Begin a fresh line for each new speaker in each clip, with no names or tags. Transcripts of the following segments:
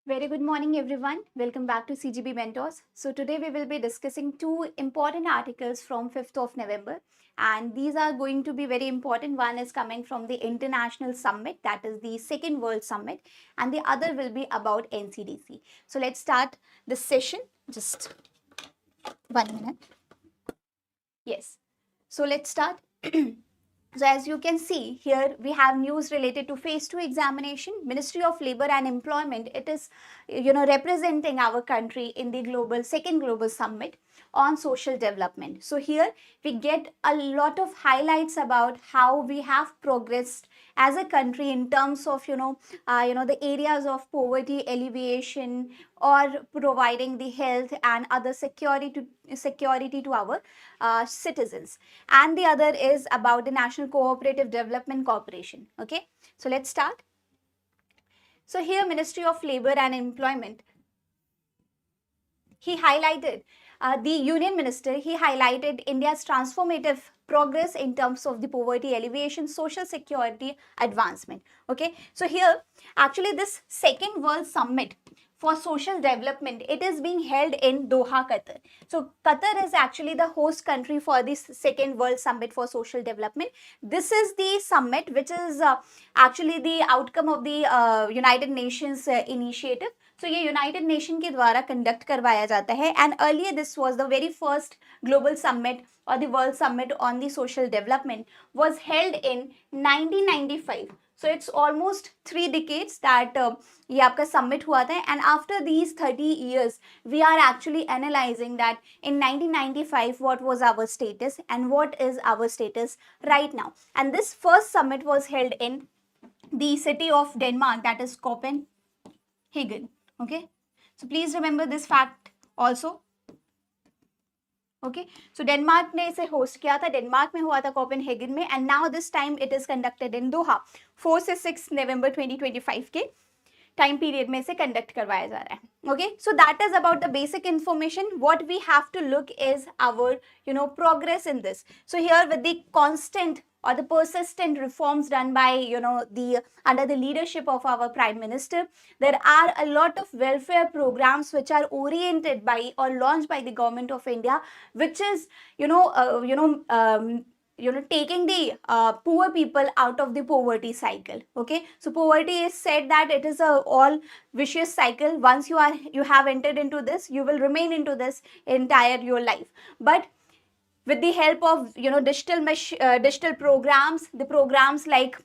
Very good morning, everyone. Welcome back to CGB Mentors. So today we will be discussing two important articles from 5th of November. And these are going to be very important. One is coming from the International Summit, that is the Second World Summit. And the other will be about NCDC. So let's start this session. Just 1 minute. Yes. So let's start. So as you can see here, we have news related to phase 2 examination. Ministry of Labor and Employment, it is representing our country in the second global summit on social development. So here we get a lot of highlights about how we have progressed as a country in terms of the areas of poverty alleviation or providing the health and other security to our citizens. And the other is about the National Cooperative Development Corporation. Okay, so let's start. So here Ministry of Labor and Employment, he highlighted the Union Minister, he highlighted India's transformative progress in terms of the poverty alleviation, social security advancement. Okay, so here actually this Second World Summit for social development, it is being held in Doha, Qatar. So Qatar is actually the host country for this Second World Summit for social development. This is the summit which is actually the outcome of the United Nations initiative. So ये United nation के द्वारा conduct करवाया जाता है and earlier this was the very first global summit or the World Summit on the Social Development was held in 1995. So it's almost 3 decades that ये आपका summit हुआ था, and after these 30 years we are actually analyzing that in 1995 what was our status and what is our status right now. And this first summit was held in the city of Denmark, that is Copenhagen. Okay, so please remember this fact also. Okay, so Denmark ने इसे host किया था, Denmark में हुआ था Copenhagen में, and now this time it is conducted in Doha. 4 से 6 नवंबर 2025 के टाइम पीरियड में से कंडक्ट करवाया जा रहा है. Okay, so that is about the basic information. What we have to look is our progress in this. So here with the constant or the persistent reforms done by under the leadership of our Prime Minister, there are a lot of welfare programs which are oriented by or launched by the government of India, which is taking the poor people out of the poverty cycle. Okay, so poverty is said that it is a all vicious cycle. Once you have entered into this, you will remain into this entire your life. But with the help of digital programs, the programs like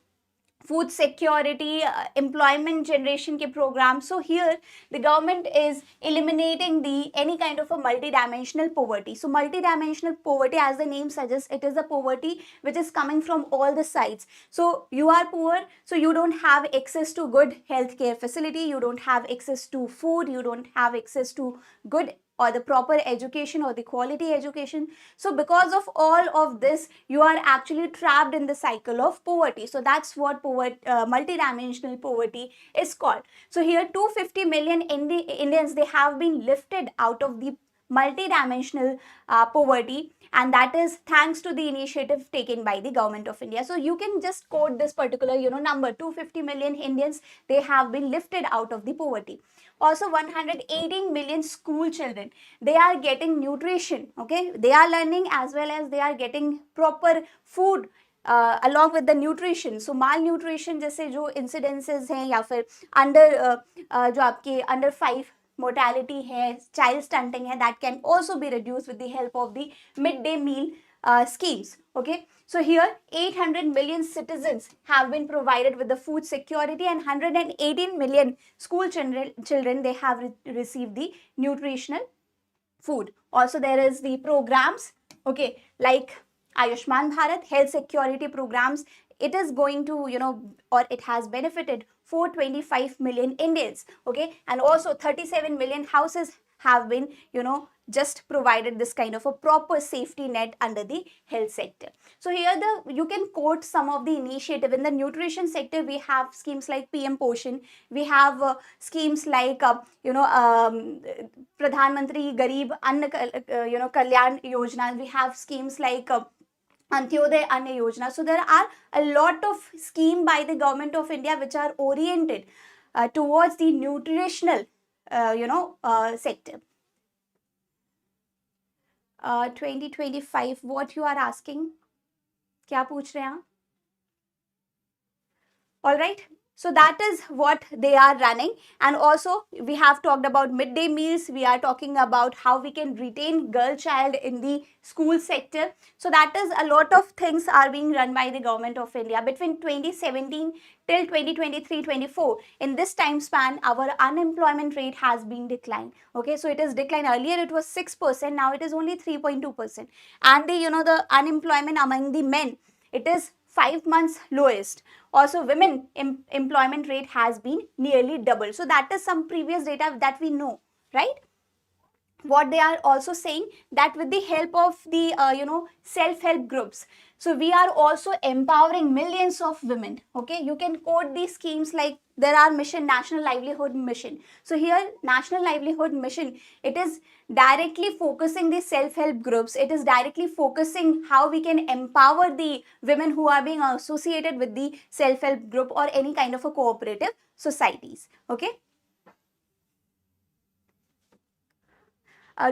food security, employment generation ke program. So here the government is eliminating the any kind of a multidimensional poverty. So multidimensional poverty, as the name suggests, it is a poverty which is coming from all the sides. So you are poor, so you don't have access to good healthcare facility, you don't have access to food, you don't have access to good or the proper education or the quality education. So because of all of this, you are actually trapped in the cycle of poverty. So that's what multidimensional poverty is called. So here 250 million Indians, they have been lifted out of the multidimensional poverty, and that is thanks to the initiative taken by the government of India. So you can just quote this particular number, 250 million Indians, they have been lifted out of the poverty. Also 118 million school children, they are getting nutrition. Okay, they are learning as well as they are getting proper food along with the nutrition. So malnutrition जैसे जो incidences हैं या फिर जो आपके under 5 mortality है, child stunting है, that can also be reduced with the help of the midday meal schemes. Okay, so here 800 million citizens have been provided with the food security, and 118 million school children they have received the nutritional food. Also there is the programs, okay, like Ayushman Bharat, health security programs. It is going to, or it has benefited 425 million Indians. Okay, and also 37 million houses have been, just provided this kind of a proper safety net under the health sector. So here you can quote some of the initiative. In the nutrition sector, we have schemes like PM Poshan, we have schemes like Pradhan Mantri Garib Anna Kalyan Yojana, we have schemes like Antyodaya Anna Yojana. So there are a lot of schemes by the government of India which are oriented towards the nutritional sector. 2025, what you are asking? क्या पूछ रहे हैं आप? All right. So that is what they are running. And also we have talked about midday meals. We are talking about how we can retain girl child in the school sector. So that is a lot of things are being run by the government of India between 2017 till 2023-24. In this time span, our unemployment rate has been declined. Okay, so it is declined. Earlier it was 6%. Now it is only 3.2%. And the unemployment among the men, it is 5 months lowest. Also, women employment rate has been nearly double. So that is some previous data that we know, right? What they are also saying that with the help of the self-help groups, so we are also empowering millions of women. Okay, you can quote these schemes like there are National Livelihood Mission. So here National Livelihood Mission, it is directly focusing the self-help groups. It is directly focusing how we can empower the women who are being associated with the self-help group or any kind of a cooperative societies. Okay.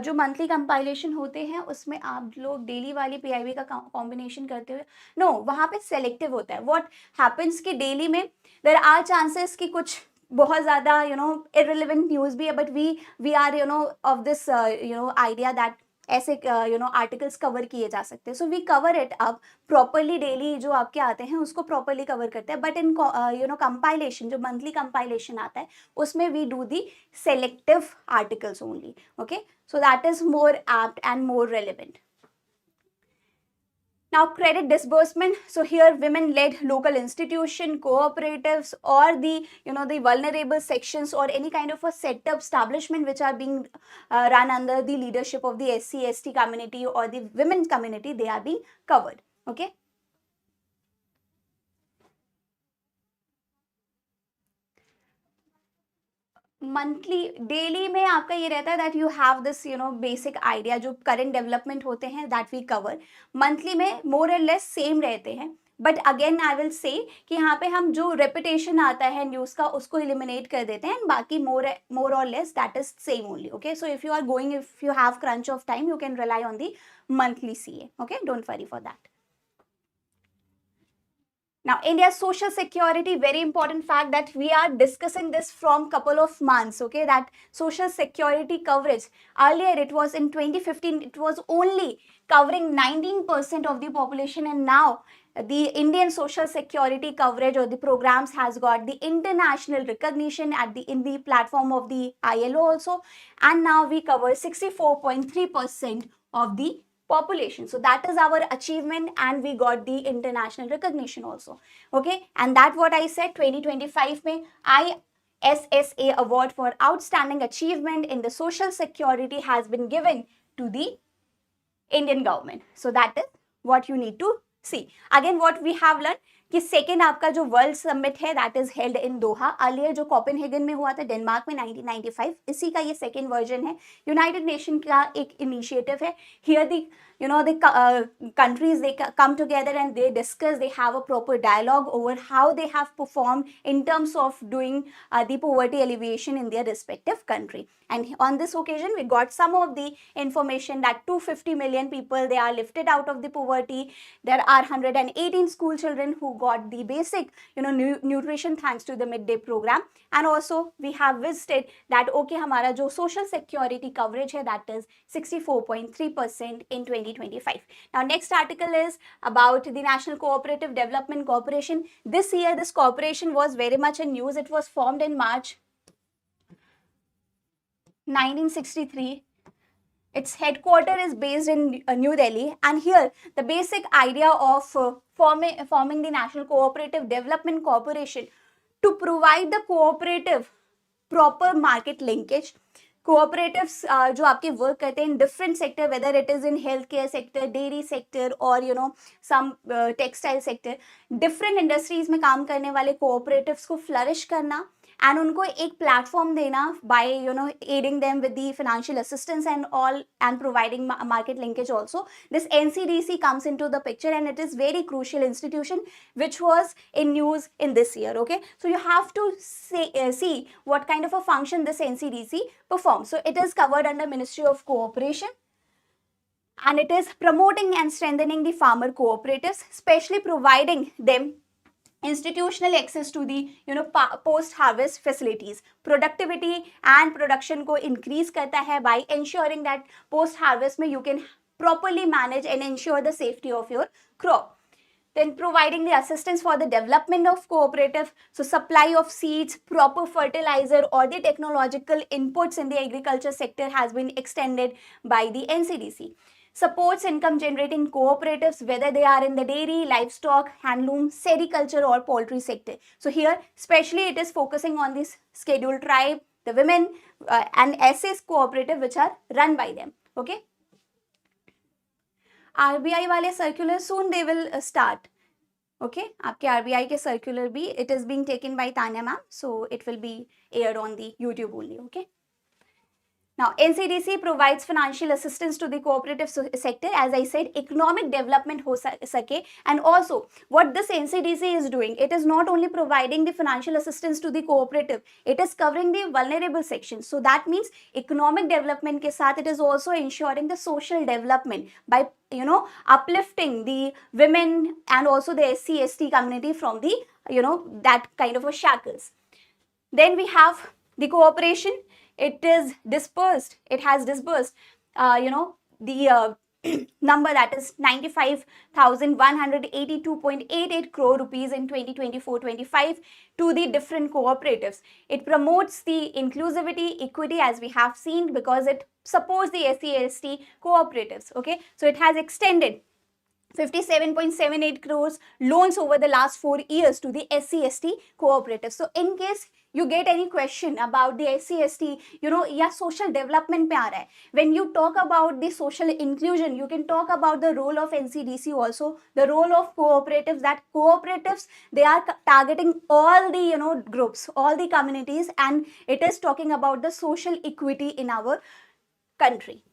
जो monthly compilation होते हैं उसमें आप लोग daily वाली PIB का combination करते हुए नो वहाँ पे सेलेक्टिव होता है. व्हाट हैपेंस कि डेली में देयर आर चांसेस कि कुछ बहुत ज़्यादा इररिलेवेंट न्यूज़ भी है, but we are of this idea that ऐसे आर्टिकल्स कवर किए जा सकते हैं. So we cover it up properly. Daily जो आपके आते हैं उसको प्रॉपरली कवर करते हैं. बट इन कंपाइलेशन, जो मंथली कंपाइलेशन आता है उसमें we do the selective articles only. Okay, so that is more apt and more relevant. Now credit disbursement, so here women led local institution, cooperatives or the the vulnerable sections or any kind of a set up establishment which are being run under the leadership of the SC/ST community or the women's community, they are being covered. Okay. Monthly daily में आपका ये रहता है that you have this basic idea जो current development होते हैं that we cover. Monthly में more and less same रहते हैं, but again I will say कि यहाँ पे हम जो रेपिटेशन आता है न्यूज़ का उसको एलिमिनेट कर देते हैं. बाकी मोर और less that is same only. Okay, so if you are going, if you have crunch of time, you can rely on the monthly CA. Okay, don't worry for that. Now, India's social security, very important fact that we are discussing this from couple of months, okay, that social security coverage, earlier it was in 2015, it was only covering 19% of the population, and now the Indian social security coverage or the programs has got the international recognition in the platform of the ILO also, and now we cover 64.3% of the population. So that is our achievement and we got the international recognition also. Okay, and that what I said 2025 mein IFSCA award for outstanding achievement in the social security has been given to the Indian government. So that is what you need to see. Again, what we have learned कि second आपका जो world summit है that is held in Doha. Earlier जो Copenhagen में हुआ था Denmark में 1995, इसी का ये सेकेंड वर्जन है. यूनाइटेड नेशन का एक इनिशिएटिव है. Here the the countries, they come together and they discuss, they have a proper dialogue over how they have performed in terms of doing the poverty alleviation in their respective country. And on this occasion we got some of the information that 250 million people, they are lifted out of the poverty. There are 118 school children who got the basic nutrition thanks to the midday program. And also we have visited that okay, हमारा जो social security coverage है that is 64.3% in 2025. Now next article is about the National Cooperative Development Corporation. This year this corporation was very much in news. It was formed in March 1963. Its headquarters is based in New Delhi, and here the basic idea of forming the National Cooperative Development Corporation to provide the cooperative proper market linkage. Cooperatives जो आपके work करते हैं in different sector, whether it is in health care sector, dairy sector और सम textile sector, different industries में काम करने वाले cooperatives को फ्लरिश करना and उनको एक platform देना by aiding them with the financial assistance and all, and providing market linkage also. This NCDC comes into the picture, and it is very crucial institution which was in news in this year. Okay, so you have to see what kind of a function this NCDC performs. So it is covered under Ministry of Cooperation, and it is promoting and strengthening the farmer cooperatives, especially providing them institutional access to the post harvest facilities. Productivity and production को increase करता है by ensuring that post harvest में you can properly manage and ensure the safety of your crop. Then providing the assistance for the development of cooperative, so supply of seeds, proper fertilizer or the technological inputs in the agriculture sector has been extended by the NCDC. Supports income generating cooperatives, whether they are in the dairy, livestock, handloom, sericulture or poultry sector. So here especially it is focusing on this scheduled tribe, the women and SS cooperative which are run by them. Okay. RBI वाले circular soon they will start. Okay, आपके RBI के circular भी, it is being taken by Tanya ma'am, so it will be aired on the YouTube only. Okay. Now, NCDC provides financial assistance to the cooperative sector, as I said, economic development ho sake, and also what this NCDC is doing, it is not only providing the financial assistance to the cooperative, it is covering the vulnerable sections. So that means economic development ke saath it is also ensuring the social development by uplifting the women and also the SC/ST community from the that kind of a shackles. Then we have the cooperation. It is disbursed, it has disbursed the number that is 95,182.88 crore rupees in 2024-25 to the different cooperatives. It promotes the inclusivity, equity, as we have seen, because it supports the SC/ST cooperatives. Okay, so it has extended 57.78 crores loans over the last 4 years to the SC/ST cooperatives. So in case you get any question about the SC/ST, या social development पे आ रहा है, when you talk about the social inclusion, you can talk about the role of NCDC also, the role of cooperatives, that cooperatives, they are targeting all the, groups, all the communities, and it is talking about the social equity in our country.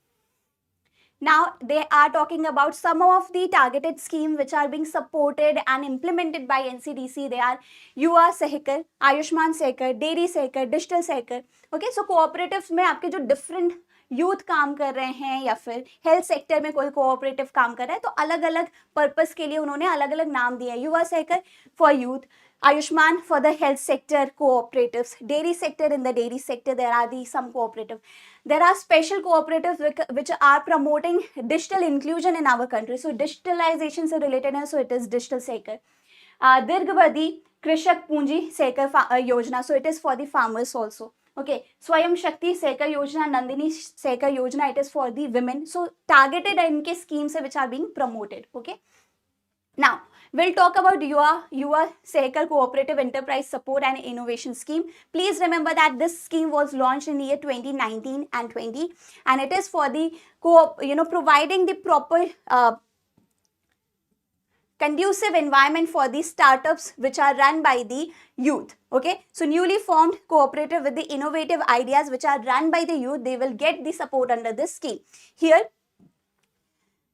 Now, they are talking about some of the targeted schemes which are being supported and implemented by NCDC. They are युवा सहकर, आयुष्मान सहकर, dairy सहकर, digital सहकर. Okay, so cooperatives में आपके जो different youth काम कर रहे हैं या फिर हेल्थ सेक्टर में कोई कोऑपरेटिव काम कर रहा है, तो अलग अलग पर्पस के लिए उन्होंने अलग अलग नाम दिया है. युवा सहकर for youth, Ayushman for the health sector cooperatives, dairy sector, in the dairy sector there are some cooperative. There are special cooperatives which are promoting digital inclusion in our country. So digitalization se related hai, so it is digital sector. Dirghvadi Krishak Punji Sekar Yojana, so it is for the farmers also. Okay, Swayam Shakti Sekar Yojana, Nandini Sekar Yojana, it is for the women. So targeted इनके schemes which are being promoted. Okay. Now, we'll talk about Yuva Sekar Cooperative Enterprise Support and Innovation Scheme. Please remember that this scheme was launched in the year 2019 and 20, and it is for the providing the proper conducive environment for the startups which are run by the youth. Okay, so newly formed cooperative with the innovative ideas which are run by the youth, they will get the support under this scheme. Here,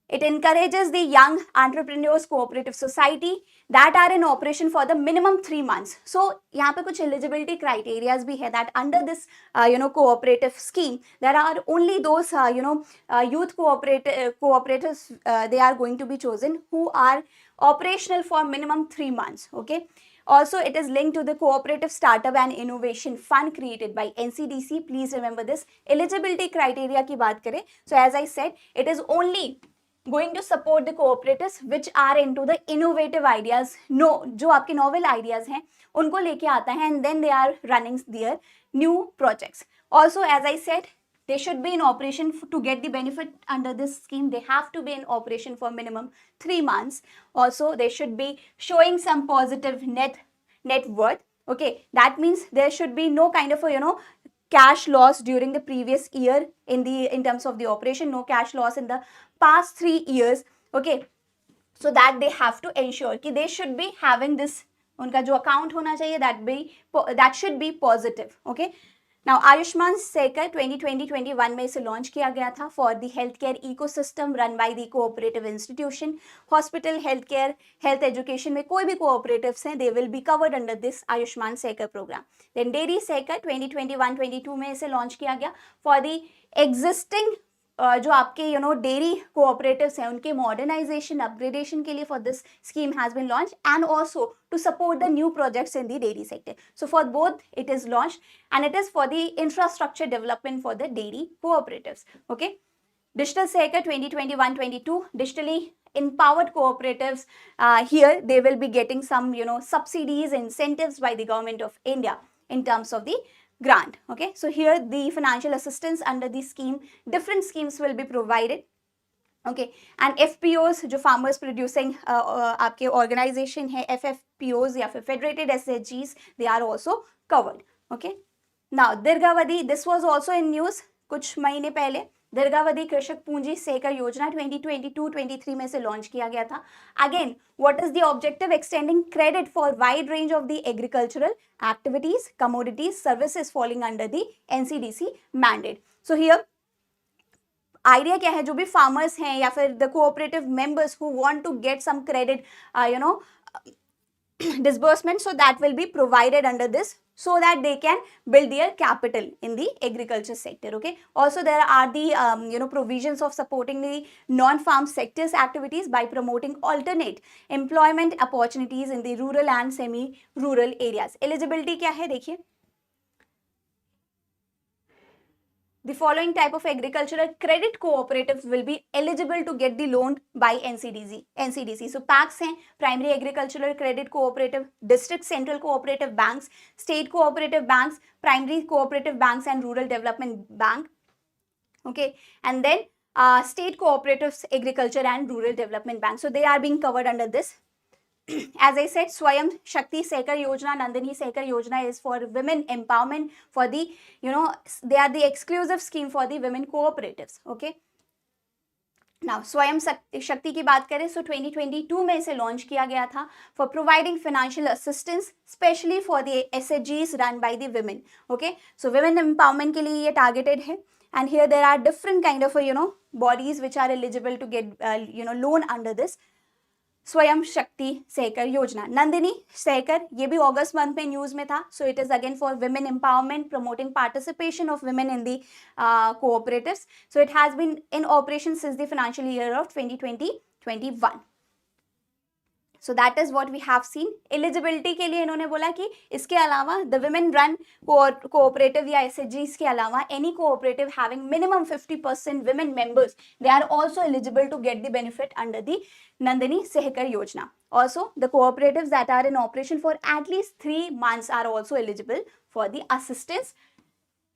it encourages the young entrepreneurs cooperative society that are in operation for the minimum 3 months. So, यहाँ पे कुछ eligibility criterias भी है that under this cooperative scheme, there are only those youth cooperatives they are going to be chosen who are operational for minimum 3 months. Okay. Also, it is linked to the Cooperative Startup and Innovation Fund created by NCDC. Please remember this. Eligibility criteria की बात करें. So, as I said, it is only going to support the cooperatives which are into the innovative ideas. No, जो आपके novel ideas हैं, उनको लेके आता है, and then they are running their new projects. Also, as I said, they should be in operation to get the benefit under this scheme. They have to be in operation for minimum 3 months. Also, they should be showing some positive net worth. Okay, that means there should be no kind of a cash loss during the previous year in terms of the operation. No cash loss in the past 3 years. Okay, so that they have to ensure that they should be having this उनका जो account होना चाहिए that should be positive. Okay. Now Ayushman Sahakar 2020-21 में इसे launch किया गया था for the health care ecosystem run by the cooperative institution. Hospital, health care, health education में कोई भी कोऑपरेटिव्स हैं, they will be covered under this Ayushman Sahakar programme. Then dairy Sahakar 2021-22 में इसे लॉन्च किया गया फॉर द एग्जिस्टिंग जो आपके डेयरी कोऑपरेटिव्स हैं उनके मॉडर्नाइजेशन, अपग्रेडेशन के लिए for this scheme has been launch and also to support the new projects in the dairy sector. So for both it is launch and it is for the infrastructure development for the dairy cooperatives. Okay. Digital Sahakar 2021-22 digitally empowered cooperatives. Here they will be getting some subsidies, incentives by the government of India in terms of the grant. Okay, so here the financial assistance under the scheme, different schemes will be provided. Okay, and FPOs जो farmers producing आपके organization है, FFPOs या फिर federated SHGs, they are also covered. Okay, now दीर्घावधि, this was also in news कुछ महीने पहले. दीर्घावधि कृषक पूंजी सहकार योजना 2022-23 में से लॉन्च किया गया था. Again what is the objective? Extending credit for wide range of the agricultural activities, commodities, services falling under the NCDC mandate. So here idea क्या है? जो भी फार्मर्स हैं या फिर the cooperative members who want to get some credit disbursement, so that will be provided under this so that they can build their capital in the agriculture sector. Okay, also there are the provisions of supporting the non-farm sectors activities by promoting alternate employment opportunities in the rural and semi-rural areas. Eligibility क्या है देखिए. The following type of agricultural credit cooperatives will be eligible to get the loan by NCDC. So PACs हैं, Primary Agricultural Credit Cooperative, District Central Cooperative Banks, State Cooperative Banks, Primary Cooperative Banks and Rural Development Bank. Okay, and then State Cooperatives, Agriculture and Rural Development Bank. So they are being covered under this. As I said, Swayam Shakti Sekar Yojana, Nandini Sekar Yojana is for women empowerment for the, they are the exclusive scheme for the women cooperatives. Okay. Now, Swayam Shakti की बात करें, so 2022 में इसे launch किया गया था for providing financial assistance, especially for the SHGs run by the women. Okay. So women empowerment के लिए ये targeted है. And here there are different kind of, bodies which are eligible to get, loan under this. स्वयं शक्ति सहकार योजना. नंदिनी सहकार, ये भी अगस्त month में न्यूज में था. So it is again for women empowerment, promoting participation of women in the cooperatives. So it has been in operation since the financial year of 2020-21. So that is what we have seen. Eligibility के लिए इन्होंने बोला कि इसके अलावा the women run cooperative या SHGs के अलावा any cooperative having minimum 50% women members, they are also eligible to get the benefit under the Nandini Sehkar Yojana. Also, the cooperatives that are in operation for at least 3 months are also eligible for the assistance,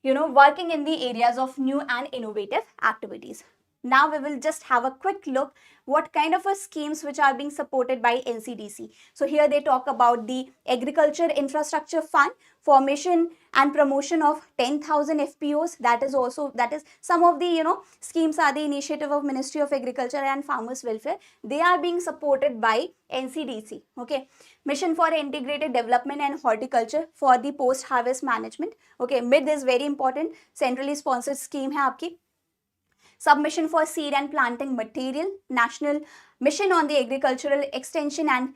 working in the areas of new and innovative activities. Now we will just have a quick look what kind of schemes which are being supported by NCDC. So here they talk about the Agriculture Infrastructure Fund, formation and promotion of 10,000 FPOs. That is some of the schemes are the initiative of Ministry of Agriculture and Farmers Welfare. They are being supported by NCDC. Okay, Mission for Integrated Development and Horticulture for the post harvest management. Okay, MID is very important, centrally sponsored scheme है आपकी. Submission for seed and planting material, National Mission on the Agricultural Extension and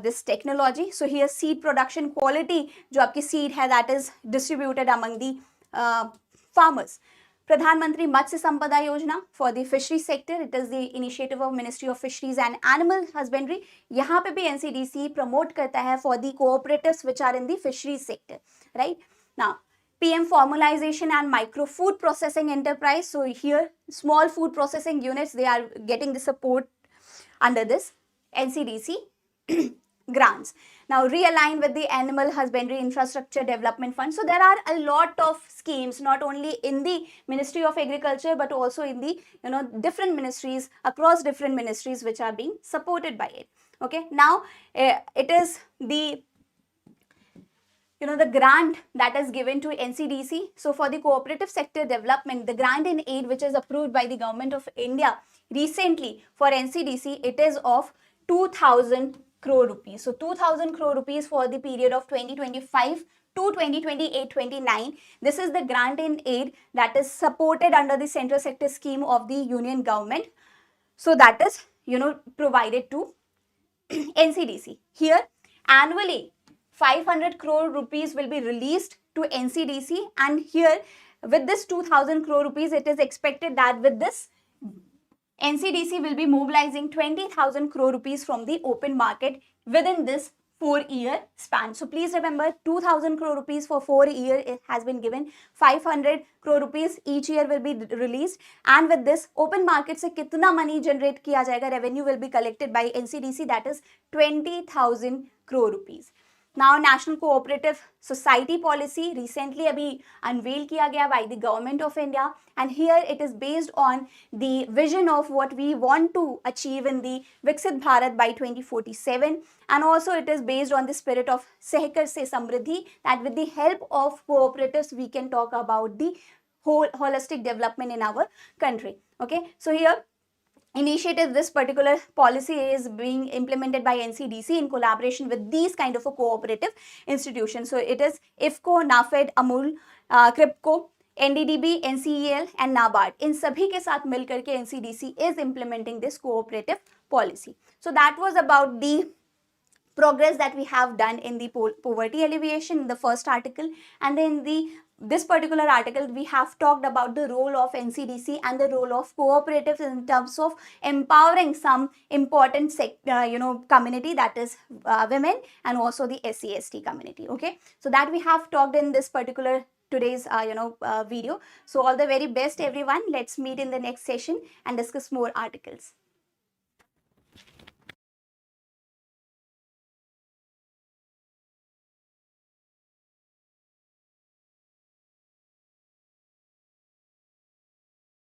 this technology. So here seed production quality, जो आपकी seed है, that is distributed among the farmers. Pradhan Matsya Sampada Yojana for the fishery sector. It is the initiative of Ministry of Fisheries and Animal Husbandry. यहाँ पे भी NCDC promote करता है for the cooperatives which are in the fisheries sector, right? Now, PM Formalization and Micro Food Processing Enterprise. So here small food processing units, they are getting the support under this NCDC grants. Now realign with the Animal Husbandry Infrastructure Development Fund. So there are a lot of schemes not only in the Ministry of Agriculture but also in the different ministries, across different ministries which are being supported by it. Okay, now it is the the grant that is given to NCDC. So for the cooperative sector development, the grant in aid which is approved by the government of India recently for NCDC, it is of 2,000 crore rupees. So 2000 crore rupees for the period of 2025 to 2028-29. This is the grant in aid that is supported under the central sector scheme of the union government. So that is, provided to NCDC. Here, annually, 500 crore rupees will be released to NCDC, and here with this 2000 crore rupees, it is expected that with this NCDC will be mobilizing 20,000 crore rupees from the open market within this 4-year span. So please remember, 2000 crore rupees for 4 years it has been given, 500 crore rupees each year will be released, and with this open market se kitna money generate kiya jayega, revenue will be collected by NCDC, that is 20,000 crore rupees. Now, National Cooperative Society Policy recently abhi unveil kiya gaya by the Government of India, and here it is based on the vision of what we want to achieve in the Viksit Bharat by 2047, and also it is based on the spirit of Sehkar se Samriddhi, that with the help of cooperatives we can talk about the whole holistic development in our country. Okay, so here initiative, this particular policy is being implemented by NCDC in collaboration with these kind of a cooperative institutions. So it is IFSCA, NAFED, AMUL, CRIPCO, NDDB, NCEL and NABARD. In sabhi ke saath mil karke NCDC is implementing this cooperative policy. So that was about the progress that we have done in the poverty alleviation in the first article, and then this particular article we have talked about the role of NCDC and the role of cooperatives in terms of empowering some important community, that is women and also the SC/ST community. Okay, so that we have talked in this particular today's video. So all the very best everyone. Let's meet in the next session and discuss more articles.